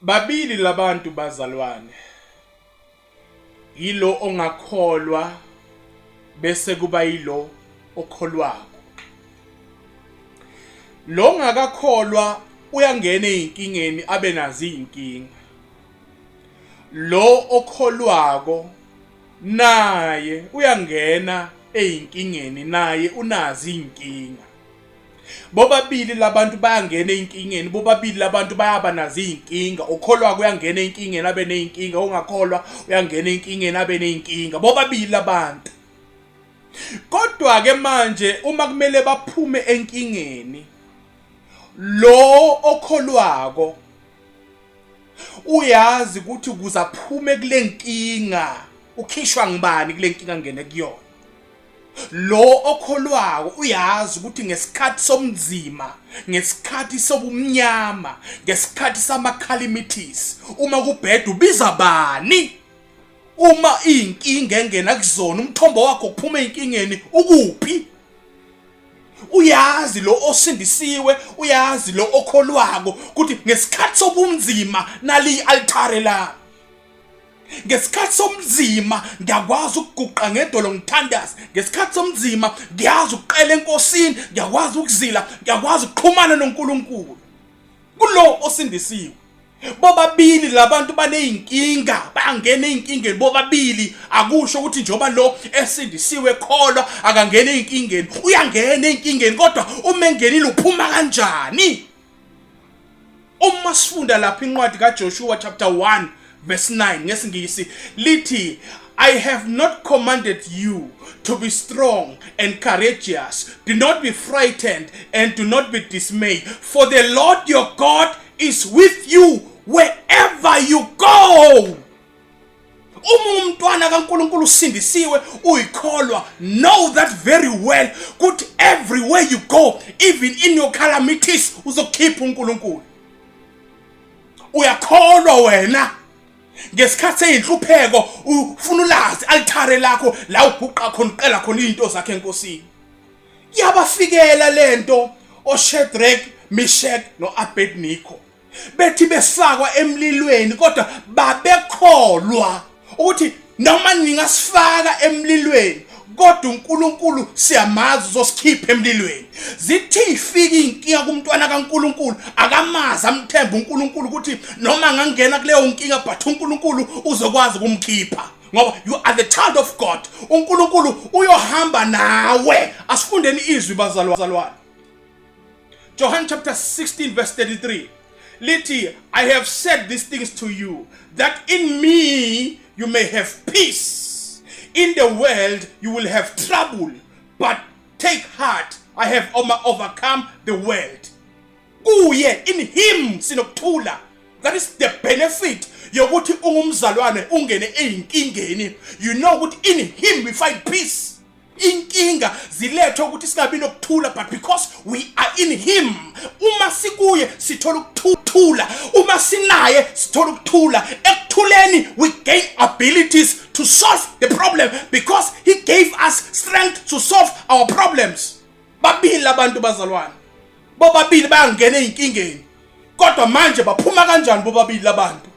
Babili labantu bazalwane, yilo ongakholwa bese kuba yilo okholwako. Lo ongakakholwa uyangena einkingeni abe nazi inkinga. Lo okholwako naye uyangena einkingeni naye unazi inkinga. Bobabili labantu bayangena einkingeni, bobabili labantu bayaba nazi inkinga. Okholwako uyangena einkingeni abe neinkinga, ongakholwa uyangena einkingeni abe neinkinga. Bobabili labantu. Kodwa ke manje uma kumele baphume enkingeni, lo okholwako uyazi ukuthi ukuze aphume kule nkinga ukhishwa ngibani kule nkinga ngene kuyona. Lo okholwako uyazi ukuthi ngesikhathi somzima, ngesikhathi sobumnyama, ngesikhathi sama-calamities, uma kubheda ubiza bani? Uma inkinga engena kuzona umthombo wakho ukuphuma einkingeni ukuphi? Uyazi lo osindisiwe, uyazi lo okholwako ukuthi ngesikhathi sobunzima nali altare la. Ngesikhathi somzima ngiyakwazi ukuguqa ngedolo ngithandaze. Ngesikhathi somzima ngiyazi ukuqela enkosini, ngiyakwazi ukuzila, ngiyakwazi ukuxhumana noNkulunkulu. Kulo osindisiwe. Bobabili labantu baneyinkinga, bangena einkingeni bobabili. Akusho ukuthi njoba lo esindisiwe kholwa akangena einkingeni. Uyangena einkingeni kodwa uma engenile uphuma kanjani? Uma sifunda lapha incwadi kaJoshua chapter 1 verse 9 ngesingisi lithi, I have not commanded you to be strong and courageous. Do not be frightened and do not be dismayed, for the Lord your God is with you wherever you go. Umntwana kaNkulunkulu usindisiwe uyikholwa, know that very well ukuthi everywhere you go, even in your calamities, uzokhipha uNkulunkulu. Uyakholwa wena ngesikhathi seyinhlupheko ufuna ulazi altare lakho la uguqa khona uqela khona izinto zakhe enkosini. Yabafikela lento oShadrach, Meshach noAbednego bethi besakwa emlilweni kodwa babekholwa ukuthi noma ningasifaka emlilweni kodwa uNkulunkulu siyamazi uzosikhipha emlilweni. Zithi ifika inkinga kumntwana kaNkulunkulu akamazi amthemba uNkulunkulu ukuthi noma ngangena kuleyo nkinga but uNkulunkulu uzokwazi ukumkhipha. Ngoba you are the child of God. uNkulunkulu uyohamba nawe. Asifundeni izwi bazalwane. John chapter 16 verse 33. Lithi, I have said these things to you, that in me you may have peace. In the world you will have trouble, but take heart, I have overcome the world. Kuye, in him sinokuthula. That is the benefit. Yokuthi ungumzalwane ungene einkingeni. You know what in him we find peace. Inkinga ziletha ukuthi singabi nokuthula, but because we are in him, uma sikuye sithola ukuthula, uma sinaye sithola ukuthula. Ekuthuleni we gain abilities to solve the problem because he gave us strength to solve our problems. Babili abantu bazalwane, bobabili bayangena einkingeni kodwa manje baphuma kanjani bobabili labantu?